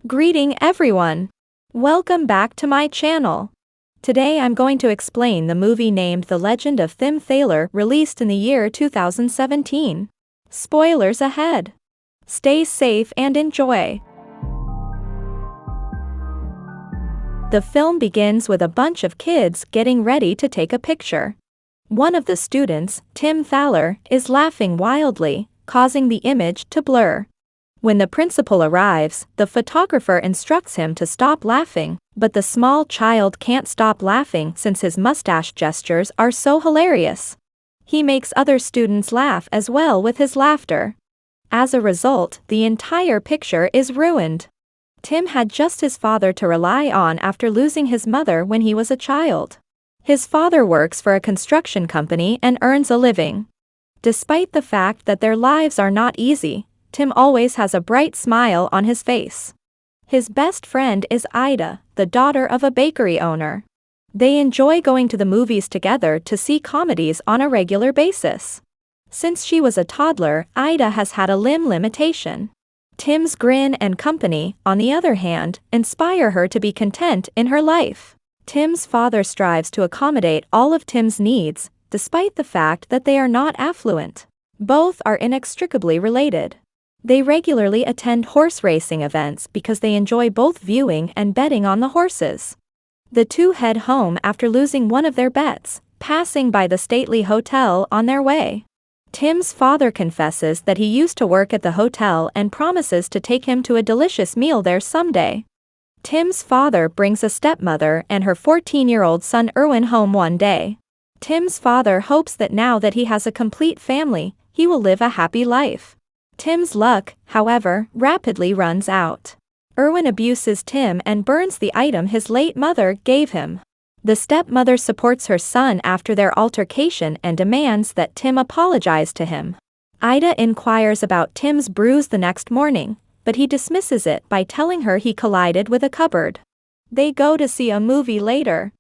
Greeting everyone! Welcome back to my channel. Today I'm going to explain the movie named The Legend of Timm Thaler, released in the year 2017. Spoilers ahead. Stay safe and enjoy. The film begins with a bunch of kids getting ready to take a picture. One of the students, Timm Thaler, is laughing wildly, causing the image to blur. When the principal arrives, the photographer instructs him to stop laughing, but the small child can't stop laughing since his mustache gestures are so hilarious. He makes other students laugh as well with his laughter. As a result, the entire picture is ruined. Timm had just his father to rely on after losing his mother when he was a child. His father works for a construction company and earns a living. Despite the fact that their lives are not easy, Timm always has a bright smile on his face. His best friend is Ida, the daughter of a bakery owner. They enjoy going to the movies together to see comedies on a regular basis. Since she was a toddler, Ida has had a limb limitation. Timm's grin and company, on the other hand, inspire her to be content in her life. Timm's father strives to accommodate all of Timm's needs, despite the fact that they are not affluent. Both are inextricably related. They regularly attend horse racing events because they enjoy both viewing and betting on the horses. The two head home after losing one of their bets, passing by the stately hotel on their way. Timm's father confesses that he used to work at the hotel and promises to take him to a delicious meal there someday. Timm's father brings a stepmother and her 14-year-old son Erwin home one day. Timm's father hopes that now that he has a complete family, he will live a happy life. Timm's luck, however, rapidly runs out. Erwin abuses Timm and burns the item his late mother gave him. The stepmother supports her son after their altercation and demands that Timm apologize to him. Ida inquires about Timm's bruise the next morning, but he dismisses it by telling her he collided with a cupboard. They go to see a movie later.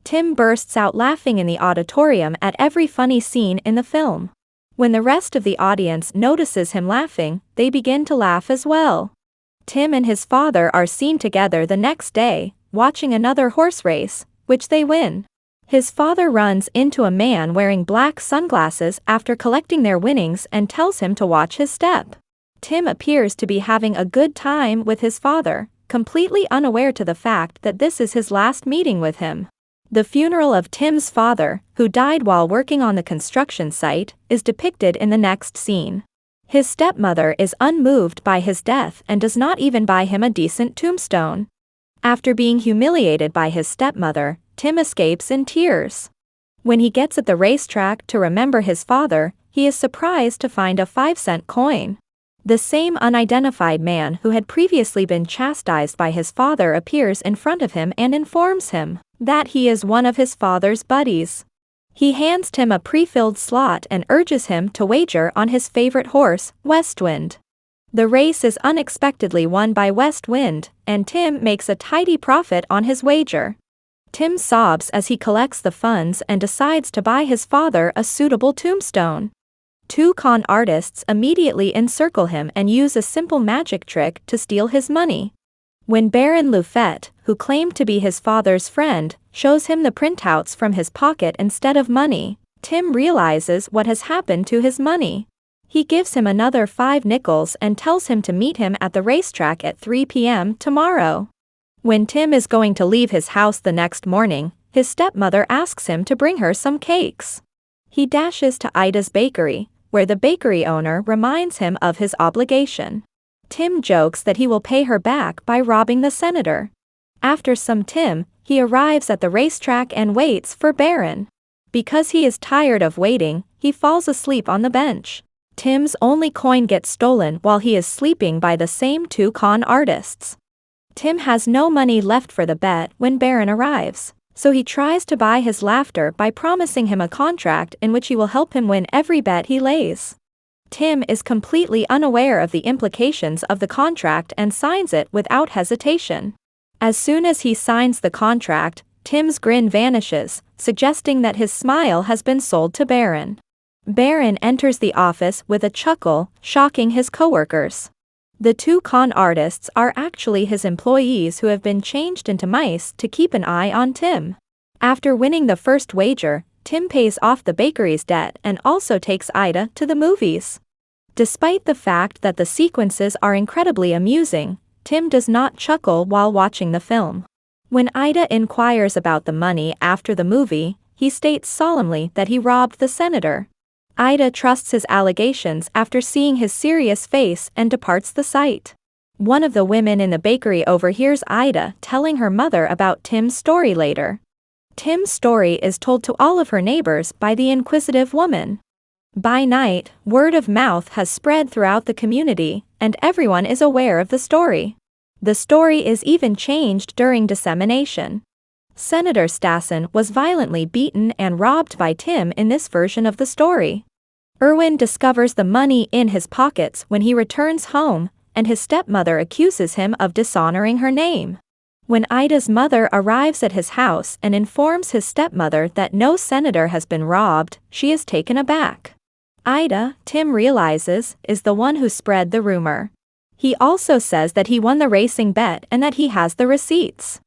Timm bursts out laughing in the auditorium at every funny scene in the film. When the rest of the audience notices him laughing, they begin to laugh as well. Timm and his father are seen together the next day, watching another horse race, which they win. His father runs into a man wearing black sunglasses after collecting their winnings and tells him to watch his step. Timm appears to be having a good time with his father, completely unaware to the fact that this is his last meeting with him. The funeral of Timm's father, who died while working on the construction site, is depicted in the next scene. His stepmother is unmoved by his death and does not even buy him a decent tombstone. After being humiliated by his stepmother, Timm escapes in tears. When he gets at the racetrack to remember his father, he is surprised to find a 5-cent coin. The same unidentified man who had previously been chastised by his father appears in front of him and informs him that he is one of his father's buddies. He hands Timm a pre-filled slot and urges him to wager on his favorite horse, Westwind. The race is unexpectedly won by Westwind, and Timm makes a tidy profit on his wager. Timm sobs as he collects the funds and decides to buy his father a suitable tombstone. Two con artists immediately encircle him and use a simple magic trick to steal his money. When Baron Lufette, who claimed to be his father's friend, shows him the printouts from his pocket instead of money, Timm realizes what has happened to his money. He gives him another 5 nickels and tells him to meet him at the racetrack at 3 p.m. tomorrow. When Timm is going to leave his house the next morning, his stepmother asks him to bring her some cakes. He dashes to Ida's bakery, where the bakery owner reminds him of his obligation. Timm jokes that he will pay her back by robbing the senator. After some Timm, he arrives at the racetrack and waits for Baron. Because he is tired of waiting, he falls asleep on the bench. Timm's only coin gets stolen while he is sleeping by the same two con artists. Timm has no money left for the bet when Baron arrives, so he tries to buy his laughter by promising him a contract in which he will help him win every bet he lays. Timm is completely unaware of the implications of the contract and signs it without hesitation. As soon as he signs the contract, Timm's grin vanishes, suggesting that his smile has been sold to Baron. Baron enters the office with a chuckle, shocking his coworkers. The two con artists are actually his employees who have been changed into mice to keep an eye on Timm. After winning the first wager, Timm pays off the bakery's debt and also takes Ida to the movies. Despite the fact that the sequences are incredibly amusing, Timm does not chuckle while watching the film. When Ida inquires about the money after the movie, he states solemnly that he robbed the senator. Ida trusts his allegations after seeing his serious face and departs the site. One of the women in the bakery overhears Ida telling her mother about Timm's story later. Timm's story is told to all of her neighbors by the inquisitive woman. By night, word of mouth has spread throughout the community, and everyone is aware of the story. The story is even changed during dissemination. Senator Stassen was violently beaten and robbed by Timm in this version of the story. Erwin discovers the money in his pockets when he returns home, and his stepmother accuses him of dishonoring her name. When Ida's mother arrives at his house and informs his stepmother that no senator has been robbed, she is taken aback. Ida, Timm realizes, is the one who spread the rumor. He also says that he won the racing bet and that he has the receipts.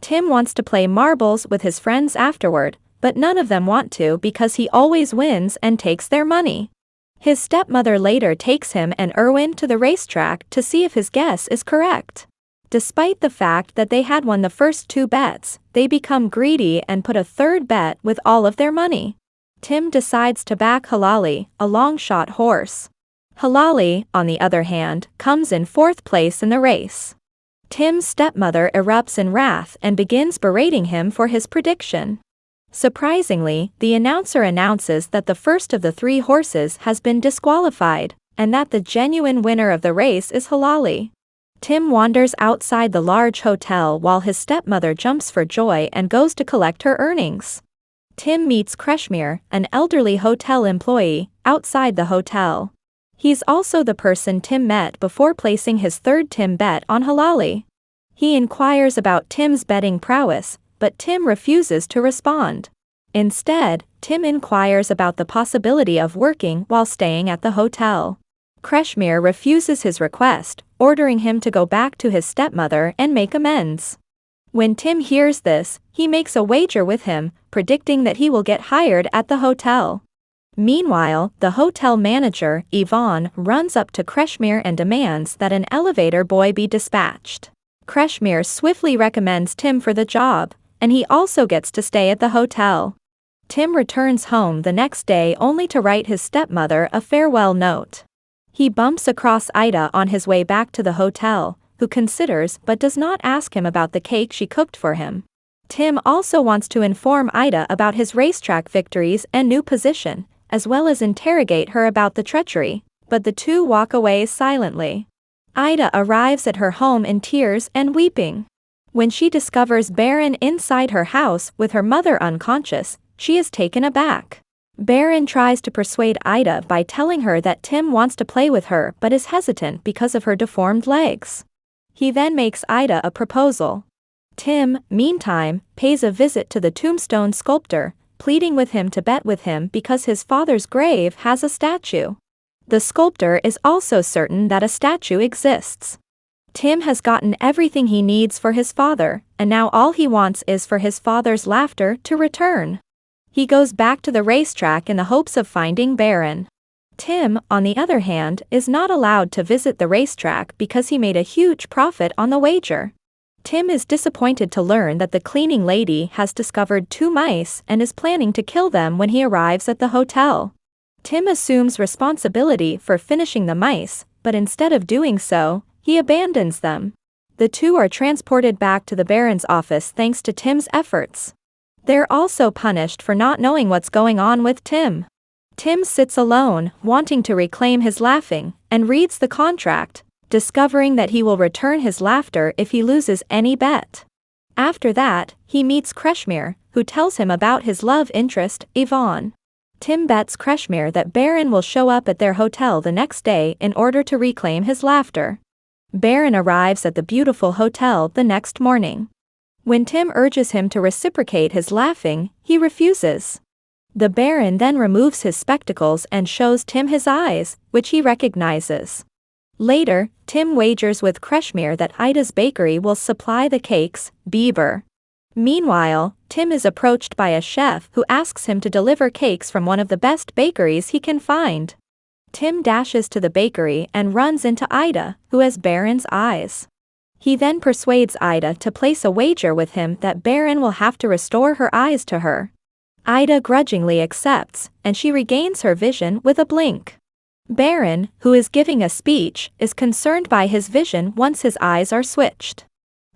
Timm wants to play marbles with his friends afterward, but none of them want to because he always wins and takes their money. His stepmother later takes him and Erwin to the racetrack to see if his guess is correct. Despite the fact that they had won the first two bets, they become greedy and put a third bet with all of their money. Timm decides to back Halali, a long-shot horse. Halali, on the other hand, comes in fourth place in the race. Timm's stepmother erupts in wrath and begins berating him for his prediction. Surprisingly, the announcer announces that the first of the three horses has been disqualified, and that the genuine winner of the race is Halali. Timm wanders outside the large hotel while his stepmother jumps for joy and goes to collect her earnings. Timm meets Kreshmir, an elderly hotel employee, outside the hotel. He's also the person Timm met before placing his third Timm bet on Halali. He inquires about Timm's betting prowess, but Timm refuses to respond. Instead, Timm inquires about the possibility of working while staying at the hotel. Kreshmir refuses his request, ordering him to go back to his stepmother and make amends. When Timm hears this, he makes a wager with him, predicting that he will get hired at the hotel. Meanwhile, the hotel manager, Yvonne, runs up to Kreshmir and demands that an elevator boy be dispatched. Kreshmir swiftly recommends Timm for the job, and he also gets to stay at the hotel. Timm returns home the next day only to write his stepmother a farewell note. He bumps across Ida on his way back to the hotel, who considers but does not ask him about the cake she cooked for him. Timm also wants to inform Ida about his racetrack victories and new position, as well as interrogate her about the treachery, but the two walk away silently. Ida arrives at her home in tears and weeping. When she discovers Baron inside her house with her mother unconscious, she is taken aback. Baron tries to persuade Ida by telling her that Timm wants to play with her but is hesitant because of her deformed legs. He then makes Ida a proposal. Timm, meantime, pays a visit to the tombstone sculptor, pleading with him to bet with him because his father's grave has a statue. The sculptor is also certain that a statue exists. Timm has gotten everything he needs for his father, and now all he wants is for his father's laughter to return. He goes back to the racetrack in the hopes of finding Baron. Timm, on the other hand, is not allowed to visit the racetrack because he made a huge profit on the wager. Timm is disappointed to learn that the cleaning lady has discovered two mice and is planning to kill them when he arrives at the hotel. Timm assumes responsibility for finishing the mice, but instead of doing so, he abandons them. The two are transported back to the Baron's office thanks to Timm's efforts. They're also punished for not knowing what's going on with Timm. Timm sits alone, wanting to reclaim his laughing, and reads the contract, discovering that he will return his laughter if he loses any bet. After that, he meets Kreshmir, who tells him about his love interest, Yvonne. Timm bets Kreshmir that Baron will show up at their hotel the next day in order to reclaim his laughter. Baron arrives at the beautiful hotel the next morning. When Timm urges him to reciprocate his laughing, he refuses. The Baron then removes his spectacles and shows Timm his eyes, which he recognizes. Later, Timm wagers with Kreshmir that Ida's bakery will supply the cakes, Bieber. Meanwhile, Timm is approached by a chef who asks him to deliver cakes from one of the best bakeries he can find. Timm dashes to the bakery and runs into Ida, who has Baron's eyes. He then persuades Ida to place a wager with him that Baron will have to restore her eyes to her. Ida grudgingly accepts, and she regains her vision with a blink. Baron, who is giving a speech, is concerned by his vision once his eyes are switched.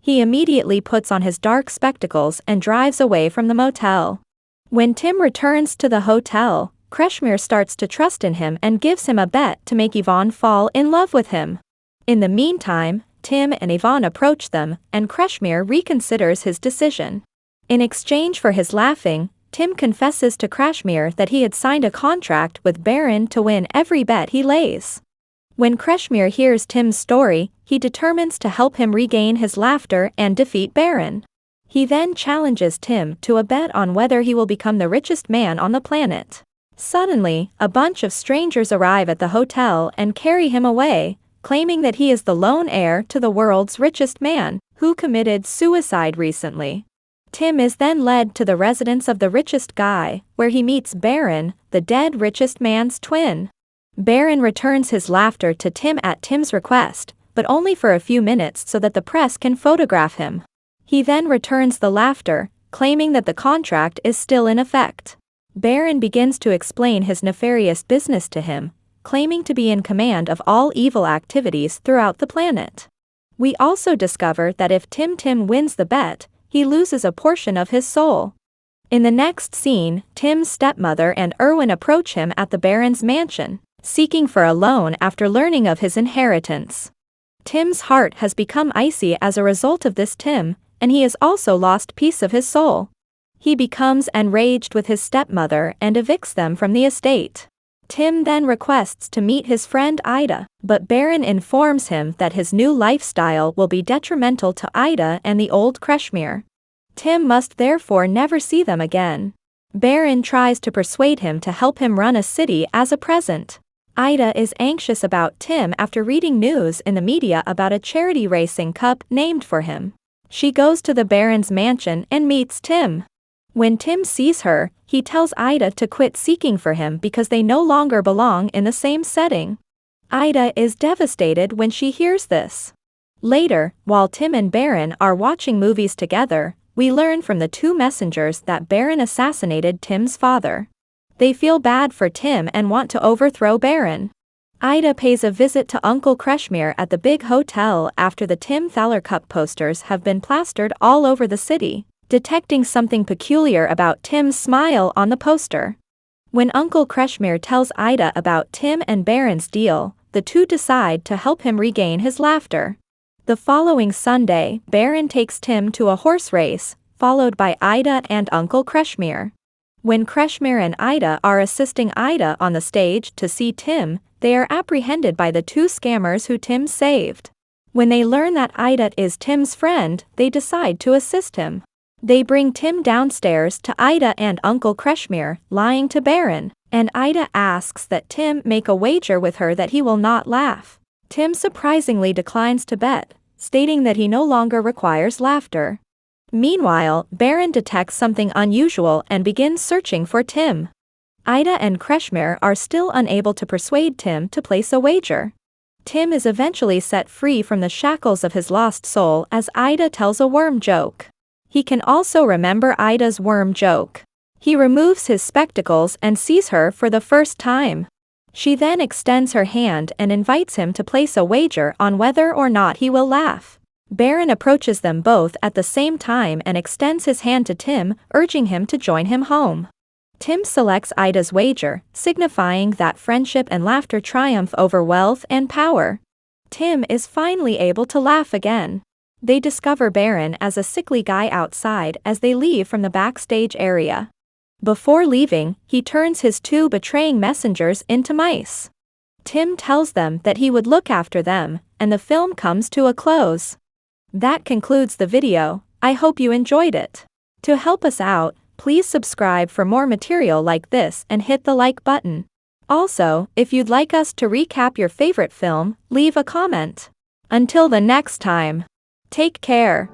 He immediately puts on his dark spectacles and drives away from the motel. When Timm returns to the hotel, Kreshmir starts to trust in him and gives him a bet to make Yvonne fall in love with him. In the meantime, Timm and Yvonne approach them, and Kreshmir reconsiders his decision. In exchange for his laughing, Timm confesses to Kreshmir that he had signed a contract with Baron to win every bet he lays. When Kreshmir hears Timm's story, he determines to help him regain his laughter and defeat Baron. He then challenges Timm to a bet on whether he will become the richest man on the planet. Suddenly, a bunch of strangers arrive at the hotel and carry him away, claiming that he is the lone heir to the world's richest man, who committed suicide recently. Timm is then led to the residence of the richest guy, where he meets Baron, the dead richest man's twin. Baron returns his laughter to Timm at Timm's request, but only for a few minutes so that the press can photograph him. He then returns the laughter, claiming that the contract is still in effect. Baron begins to explain his nefarious business to him, claiming to be in command of all evil activities throughout the planet. We also discover that if Timm wins the bet, he loses a portion of his soul. In the next scene, Timm's stepmother and Erwin approach him at the Baron's mansion, seeking for a loan after learning of his inheritance. Timm's heart has become icy as a result of this and he has also lost piece of his soul. He becomes enraged with his stepmother and evicts them from the estate. Timm then requests to meet his friend Ida, but Baron informs him that his new lifestyle will be detrimental to Ida and the old Kreshmir. Timm must therefore never see them again. Baron tries to persuade him to help him run a city as a present. Ida is anxious about Timm after reading news in the media about a charity racing cup named for him. She goes to the Baron's mansion and meets Timm. When Timm sees her, he tells Ida to quit seeking for him because they no longer belong in the same setting. Ida is devastated when she hears this. Later, while Timm and Baron are watching movies together, we learn from the two messengers that Baron assassinated Timm's father. They feel bad for Timm and want to overthrow Baron. Ida pays a visit to Uncle Kreshmir at the big hotel after the Thaler Cup posters have been plastered all over the city, detecting something peculiar about Timm's smile on the poster. When Uncle Kreshmir tells Ida about Timm and Baron's deal, the two decide to help him regain his laughter. The following Sunday, Baron takes Timm to a horse race, followed by Ida and Uncle Kreshmir. When Kreshmir and Ida are assisting Ida on the stage to see Timm, they are apprehended by the two scammers who Timm saved. When they learn that Ida is Timm's friend, they decide to assist him. They bring Timm downstairs to Ida and Uncle Kreshmir, lying to Baron, and Ida asks that Timm make a wager with her that he will not laugh. Timm surprisingly declines to bet, stating that he no longer requires laughter. Meanwhile, Baron detects something unusual and begins searching for Timm. Ida and Kreshmir are still unable to persuade Timm to place a wager. Timm is eventually set free from the shackles of his lost soul as Ida tells a worm joke. He can also remember Ida's worm joke. He removes his spectacles and sees her for the first time. She then extends her hand and invites him to place a wager on whether or not he will laugh. Baron approaches them both at the same time and extends his hand to Timm, urging him to join him home. Timm selects Ida's wager, signifying that friendship and laughter triumph over wealth and power. Timm is finally able to laugh again. They discover Baron as a sickly guy outside as they leave from the backstage area. Before leaving, he turns his two betraying messengers into mice. Timm tells them that he would look after them, and the film comes to a close. That concludes the video. I hope you enjoyed it. To help us out, please subscribe for more material like this and hit the like button. Also, if you'd like us to recap your favorite film, leave a comment. Until the next time. Take care.